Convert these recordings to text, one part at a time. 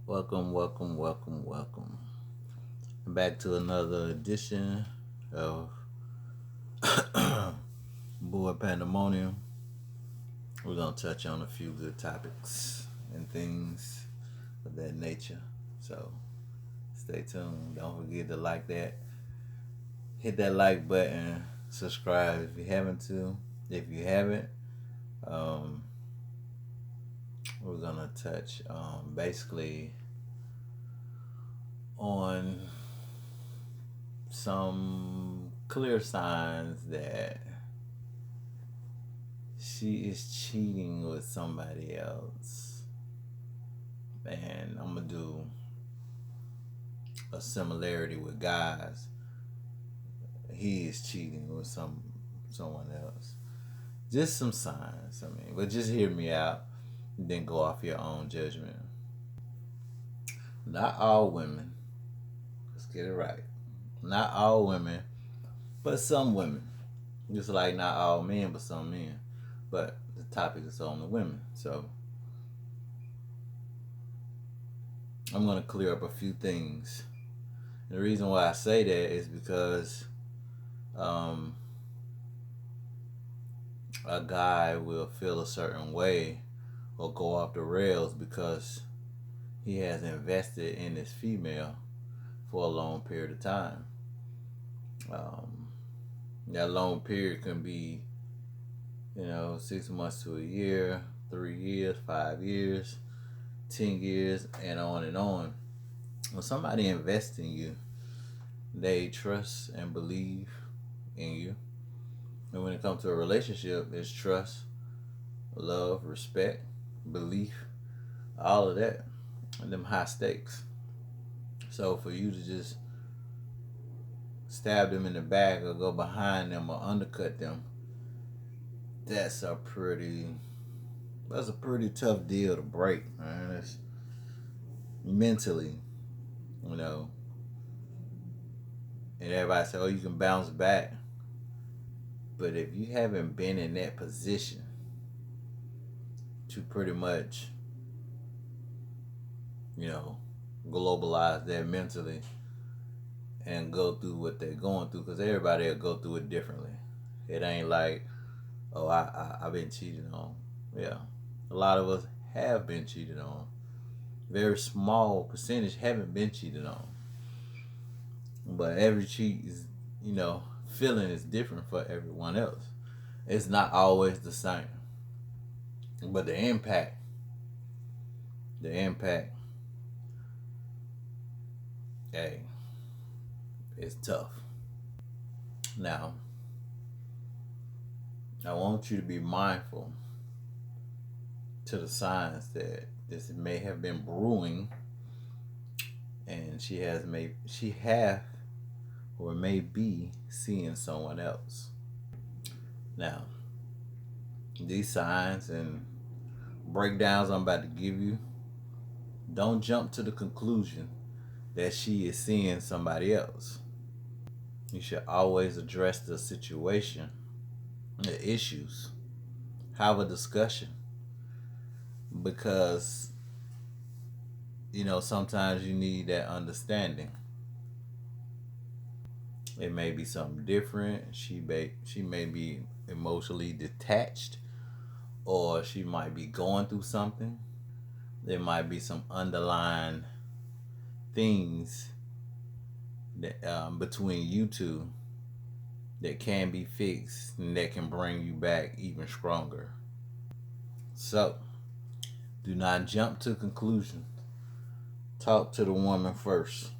Welcome, welcome, welcome, welcome. Back to another edition of Boy Pandemonium. We're going to touch on a few good topics and things of that nature. So stay tuned. Don't forget to like that. Hit that like button. Subscribe if you haven't to. If you haven't, um, we're going to touch basically on some clear signs that she is cheating with somebody else. And I'm gonna do a similarity with guys. He is cheating with someone else. Just some signs. But just hear me out. Then go off your own judgment. Not all women. Let's get it right. Not all women, but some women. Just like not all men, but some men. But the topic is on the women. So I'm gonna clear up a few things. The reason why I say that is because um, a guy will feel a certain way or go off the rails because he has invested in this female for a long period of time. Um, that long period can be, 6 months to a year, 3 years, 5 years, 10 years, and on and on. When somebody invests in you, they trust and believe in you. And when it comes to a relationship, it's trust, love, respect, belief, all of that, and them high stakes. So for you to just stab them in the back or go behind them or undercut them, that's a pretty tough deal to break, man. It's mentally, you know. And everybody say, "Oh, you can bounce back," but if you haven't been in that position to pretty much, you know, globalize that mentally and go through what they're going through, because everybody will go through it differently. It ain't like, oh, I've been cheated on. Yeah, a lot of us have been cheated on. Very small percentage haven't been cheated on. But every cheat is, feeling is different for everyone else. It's not always the same. But the impact, hey, it's tough. Now, I want you to be mindful to the signs that this may have been brewing, and she have or may be seeing someone else. Now, these signs and breakdowns I'm about to give you, don't jump to the conclusion that she is seeing somebody else. You should always address the situation, the issues, have a discussion, because sometimes you need that understanding. It may be something different. She may be emotionally detached, or she might be going through something. There might be some underlying things that between you two that can be fixed and that can bring you back even stronger. So, do not jump to conclusions. Talk to the woman first.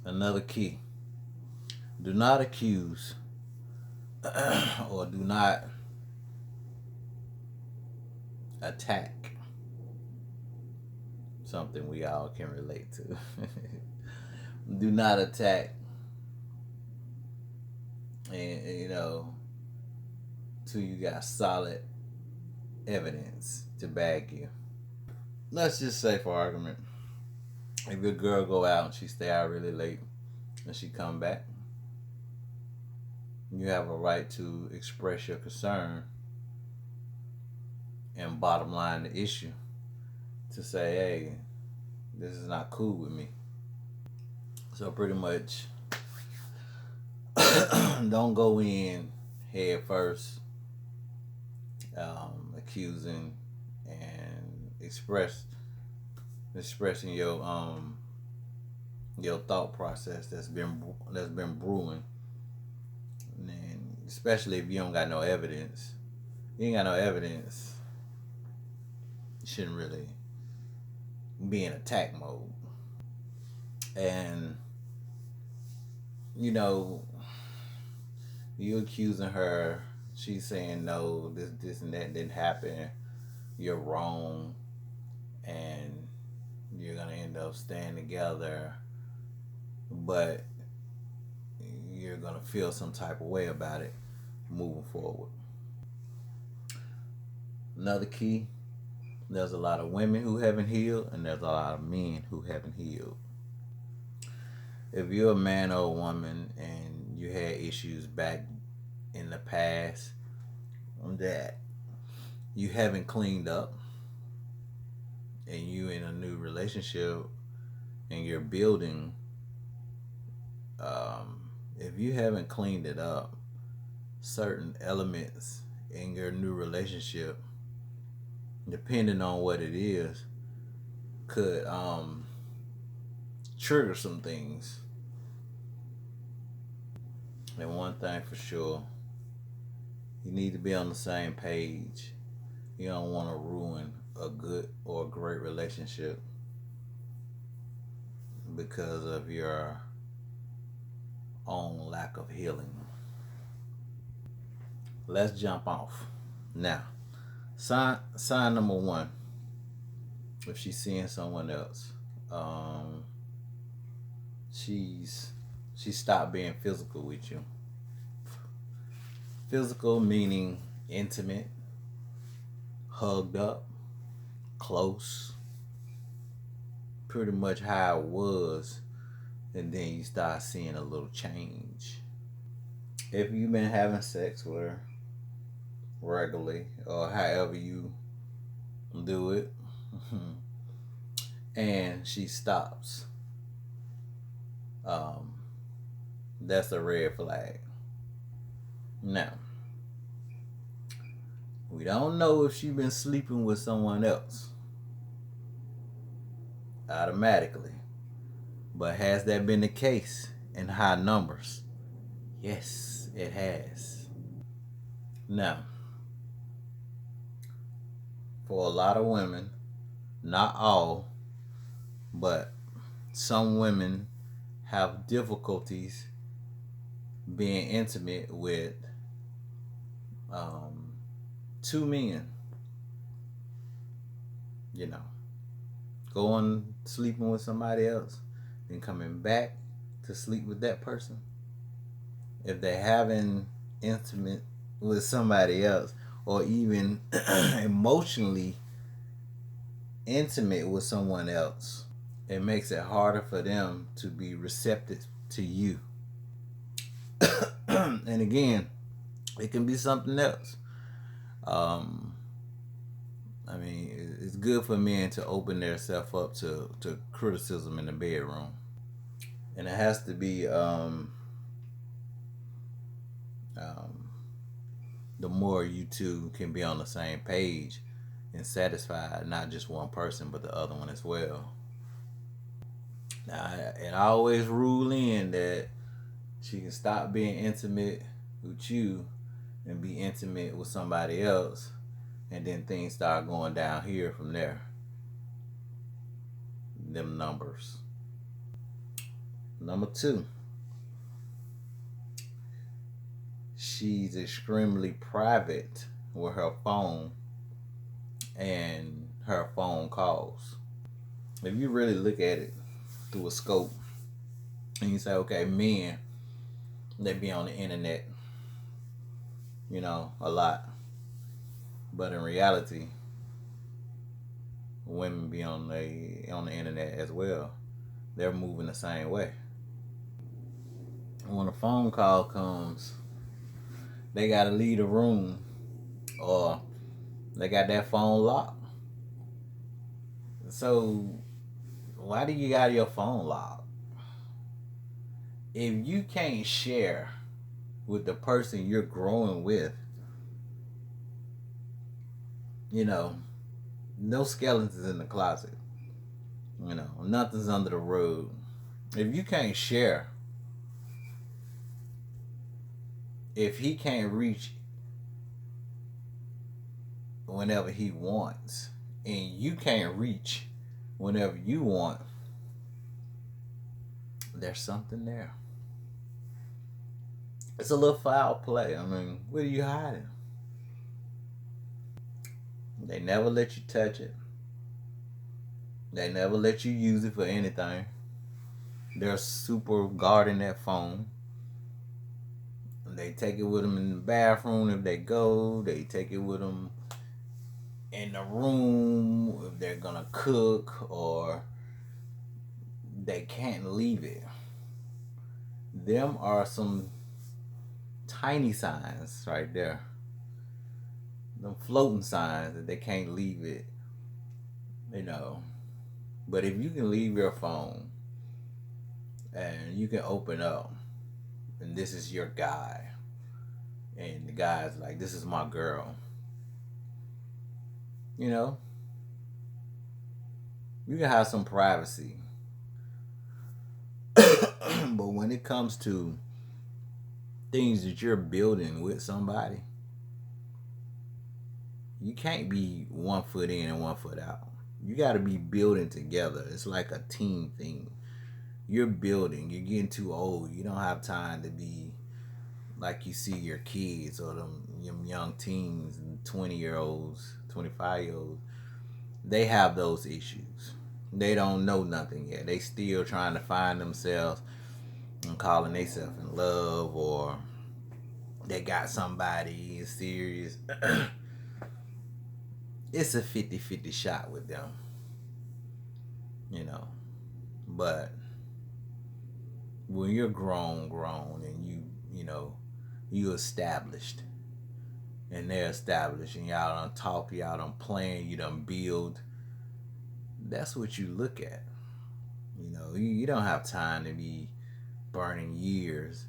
Another key: do not accuse or do not attack. Something we all can relate to. Do not attack, and till you got solid evidence to back you. Let's just say, for argument, if your girl go out and she stay out really late and she come back, you have a right to express your concern and bottom line the issue. to say, hey, this is not cool with me. So pretty much, don't go in head first, accusing and expressing your thought process that's been brewing, and especially if you don't got no evidence. You ain't got no evidence. You shouldn't really be in attack mode. And you know, you accusing her. She's saying no, this, and that didn't happen. You're wrong, and you're gonna end up staying together, but you're gonna feel some type of way about it moving forward. Another key: there's a lot of women who haven't healed, and there's a lot of men who haven't healed. If you're a man or a woman and you had issues back in the past that you haven't cleaned up, and you in a new relationship and you're building, if you haven't cleaned it up, certain elements in your new relationship, depending on what it is, could trigger some things. And one thing for sure, you need to be on the same page. You don't want to ruin a good or a great relationship because of your own lack of healing. Let's jump off. Now, sign number one, if she's seeing someone else, she stopped being physical with you. Physical meaning intimate, hugged up, close, pretty much how it was, and then you start seeing a little change. If you've been having sex with her regularly or however you do it, and she stops, um, that's a red flag. Now, we don't know if she's been sleeping with someone else automatically, but has that been the case in high numbers? Yes, it has. Now, for a lot of women, not all, but some women have difficulties being intimate with um, two men. You know, going sleeping with somebody else and coming back to sleep with that person. If they're having intimate with somebody else, or even emotionally intimate with someone else, it makes it harder for them to be receptive to you. And again, it can be something else. Um, I mean, it's good for men to open themselves up to criticism in the bedroom, and it has to be the more you two can be on the same page and satisfy not just one person but the other one as well. Now, and I always rule in that she can stop being intimate with you and be intimate with somebody else, and then things start going down here from there. Them numbers. Number two, she's extremely private with her phone and her phone calls. If you really look at it through a scope and you say, okay, men, they be on the internet, a lot. But in reality, women be on the internet as well. They're moving the same way. When a phone call comes, they gotta leave the room, or they got that phone locked. So why do you got your phone locked? If you can't share with the person you're growing with, you know, no skeletons in the closet. Nothing's under the rug. If you can't share, if he can't reach whenever he wants, and you can't reach whenever you want, there's something there. It's a little foul play. I mean, what are you hiding? They never let you touch it. They never let you use it for anything. They're super guarding that phone. They take it with them in the bathroom if they go. They take it with them in the room if they're gonna cook, or they can't leave it. Them are some tiny signs right there. Them floating signs that they can't leave it. You know. But if you can leave your phone and you can open up, and this is your guy, and the guy's like, this is my girl, you know, you can have some privacy. But when it comes to things that you're building with somebody, you can't be 1 foot in and 1 foot out. You got to be building together. It's like a team thing. You're building. You're getting too old. You don't have time to be like you see your kids or them young teens and 20-year-olds, 25-year-olds. They have those issues. They don't know nothing yet. They still trying to find themselves and calling themselves in love, or they got somebody serious. It's a 50-50 shot with them, you know. But when you're grown, and you established, and they're established, and y'all done talk, y'all done plan, you done build. That's what you look at. You don't have time to be burning years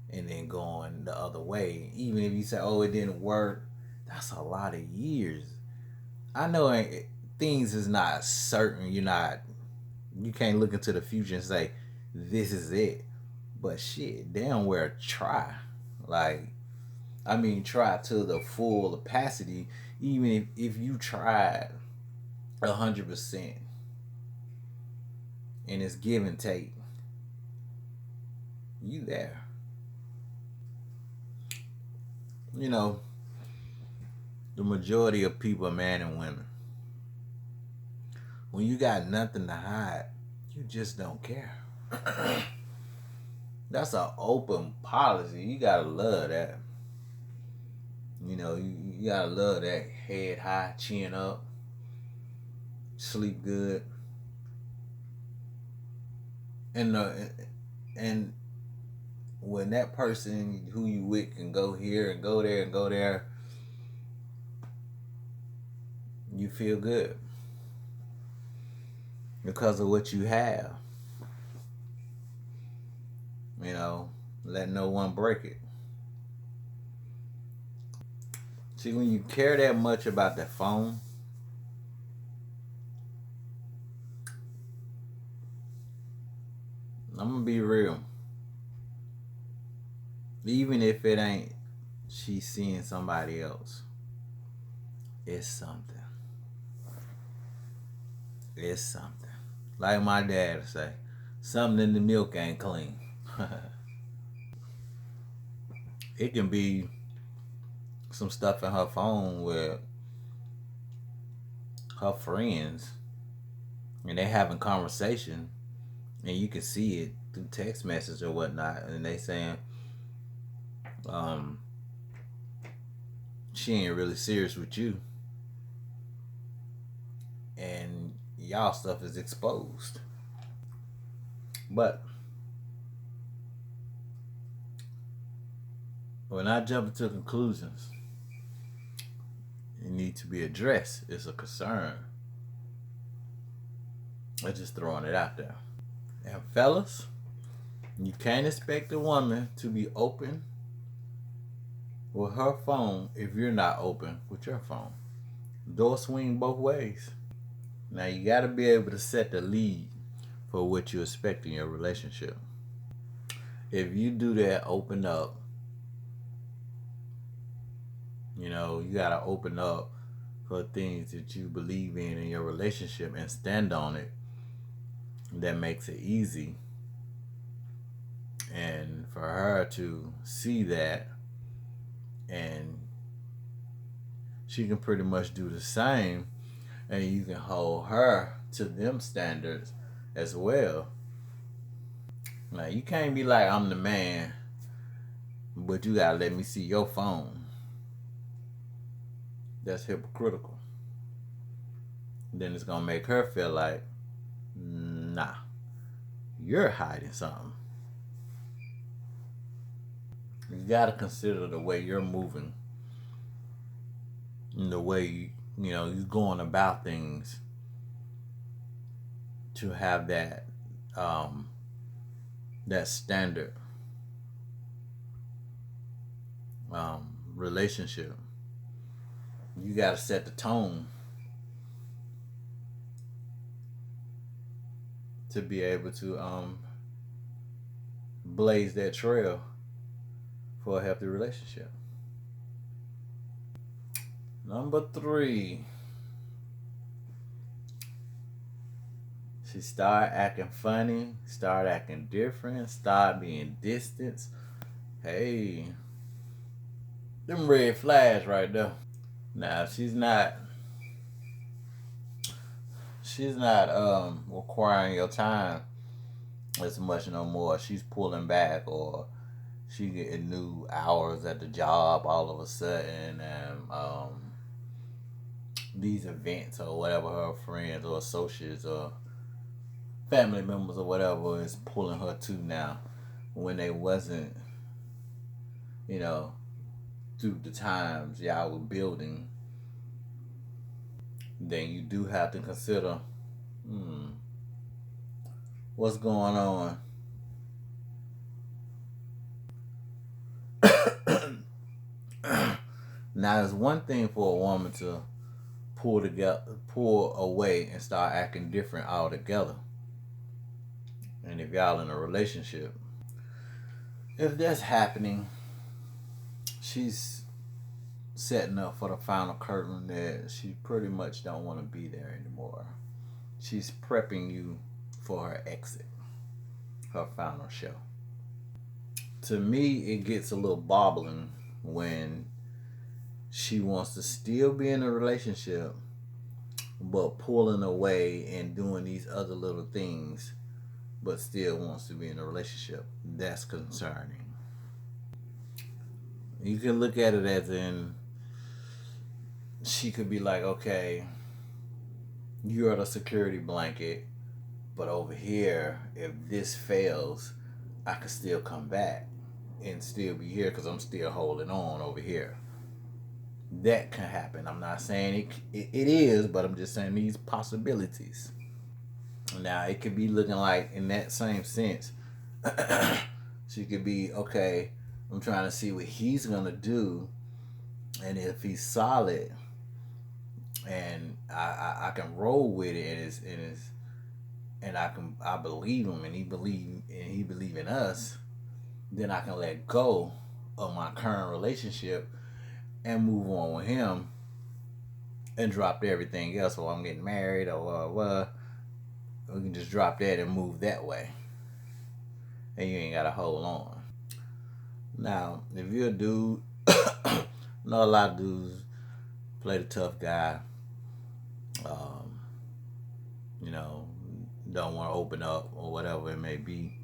and then going the other way. Even if you say, "Oh, it didn't work," that's a lot of years. I know things is not certain. You can't look into the future and say, "This is it." But shit, damn well try. Like, I mean, try to the full capacity. Even if you tried 100%, and it's give and take, you there. You know, the majority of people, man and women, when you got nothing to hide, you just don't care. That's an open policy. You gotta love that. You gotta love that head high, chin up, sleep good, and and when that person who you with can go here and go there and go there, you feel good because of what you have. Let no one break it. See, when you care that much about the phone, I'm gonna be real. Even if it ain't she seeing somebody else, it's something. It's something. Like my dad would say, something in the milk ain't clean. It can be some stuff in her phone with her friends, and they having conversation, and you can see it through text message or whatnot, and they saying, she ain't really serious with you, and y'all stuff is exposed. But when I jump into conclusions, it need to be addressed. It's a concern. I'm just throwing it out there. And fellas, you can't expect a woman to be open with her phone if you're not open with your phone. Door swing both ways. Now you got to be able to set the lead for what you expect in your relationship. If you do that, open up. You got to open up for things that you believe in your relationship and stand on it. That makes it easy. And for her to see that, and she can pretty much do the same, and you can hold her to them standards as well. Now you can't be like, I'm the man, but you gotta let me see your phone. That's hypocritical. Then it's gonna make her feel like, nah, you're hiding something. You gotta consider the way you're moving, and the way you're going about things to have um, that standard relationship. You gotta set the tone to be able to blaze that trail for a healthy relationship. Number 3, she start acting funny, start acting different, start being distant. Hey, them red flags right there. Now she's not requiring your time as much no more. She's pulling back, or she getting new hours at the job all of a sudden, and these events or whatever, her friends or associates or family members or whatever is pulling her to now, when they wasn't, you know, through the times y'all were building. Then you do have to consider, hmm, what's going on. Now, it's one thing for a woman to pull away and start acting different altogether. And if y'all in a relationship, if that's happening, she's setting up for the final curtain that she pretty much don't want to be there anymore. She's prepping you for her exit, her final show. To me, it gets a little bobbling when she wants to still be in a relationship but pulling away and doing these other little things but still wants to be in a relationship. That's concerning. You can look at it as in, she could be like, okay, you're the security blanket, but over here, if this fails, I could still come back and still be here because I'm still holding on over here. That can happen. I'm not saying it is, but I'm just saying these possibilities. Now, it could be looking like, in that same sense, she could be, okay, I'm trying to see what he's going to do. And if he's solid and I can roll with it, and I believe him, and he believe in us, then I can let go of my current relationship and move on with him and drop everything else. Or I'm getting married, or we can just drop that and move that way, and you ain't gotta hold on. Now, if you're a dude, I know a lot of dudes play the tough guy. Um, you know, don't want to open up or whatever it may be.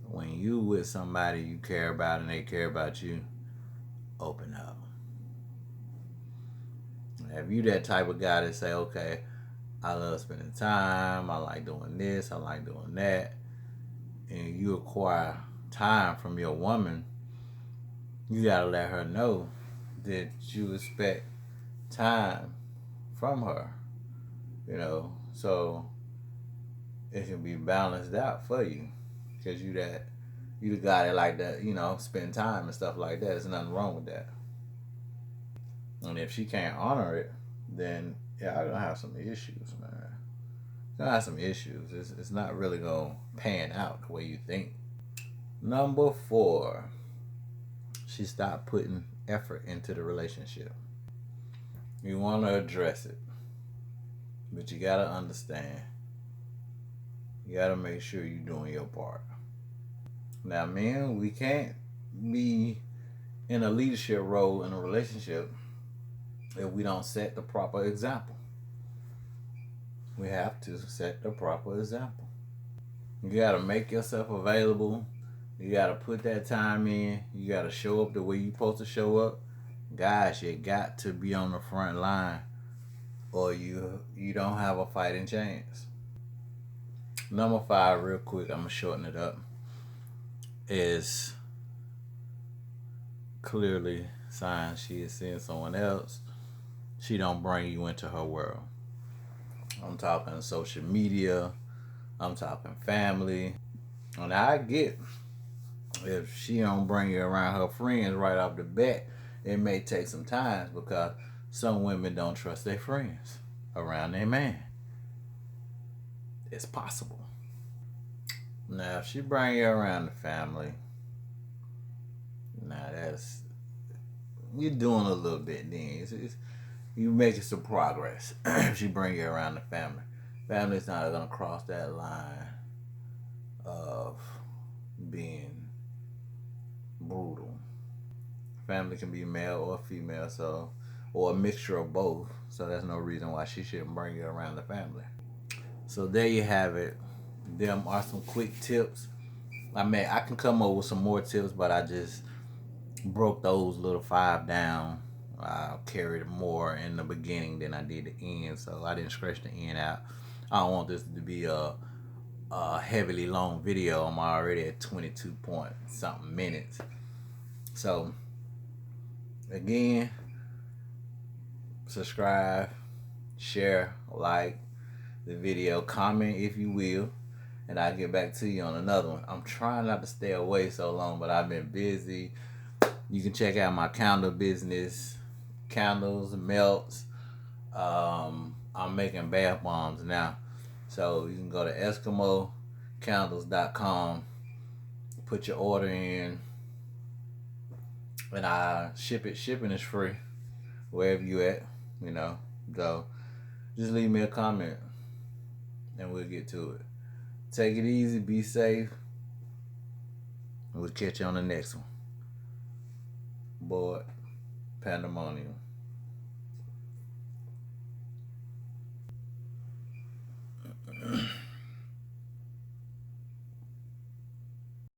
When you with somebody you care about and they care about you, open up. If you that type of guy that say, okay, I love spending time, I like doing this, I like doing that, and you acquire time from your woman, you gotta let her know that you expect time from her. You know, so it can be balanced out for you, because you got it like that, spend time and stuff like that. There's nothing wrong with that. And if she can't honor it, then yeah, I'm gonna have some issues, man. Gonna have some issues. It's not really gonna pan out the way you think. Number 4, she stopped putting effort into the relationship. You want to address it, but you gotta understand. You gotta make sure you're doing your part. Now, men, we can't be in a leadership role in a relationship if we don't set the proper example. We have to set the proper example. You gotta make yourself available. You gotta put that time in. You gotta show up the way you're supposed to show up. Guys, you got to be on the front line, or you don't have a fighting chance. Number 5, real quick, I'm gonna shorten it up, is clearly signs she is seeing someone else. She don't bring you into her world. I'm talking social media. I'm talking family. And I get, if she don't bring you around her friends right off the bat, it may take some time, because some women don't trust their friends around their man. It's possible. Now, if she bring you around the family, now that's, you're doing a little bit then. You making some progress. If she bring you around the family, family's not gonna cross that line of being brutal. Family can be male or female, or a mixture of both. So there's no reason why she shouldn't bring you around the family. So there you have it. Them are some quick tips. I mean, I can come up with some more tips, but I just broke those little 5 down. I carried more in the beginning than I did the end, so I didn't stretch the end out. I don't want this to be a heavily long video. I'm already at 22 point something minutes. So again, subscribe, share, like the video, comment if you will, and I'll get back to you on another one. I'm trying not to stay away so long, but I've been busy. You can check out my candle business, candles, melts. I'm making bath bombs now. So you can go to EskimoCandles.com, put your order in, and I ship it. Shipping is free wherever you at, So just leave me a comment and we'll get to it. Take it easy, be safe. We'll catch you on the next one. Boy, pandemonium.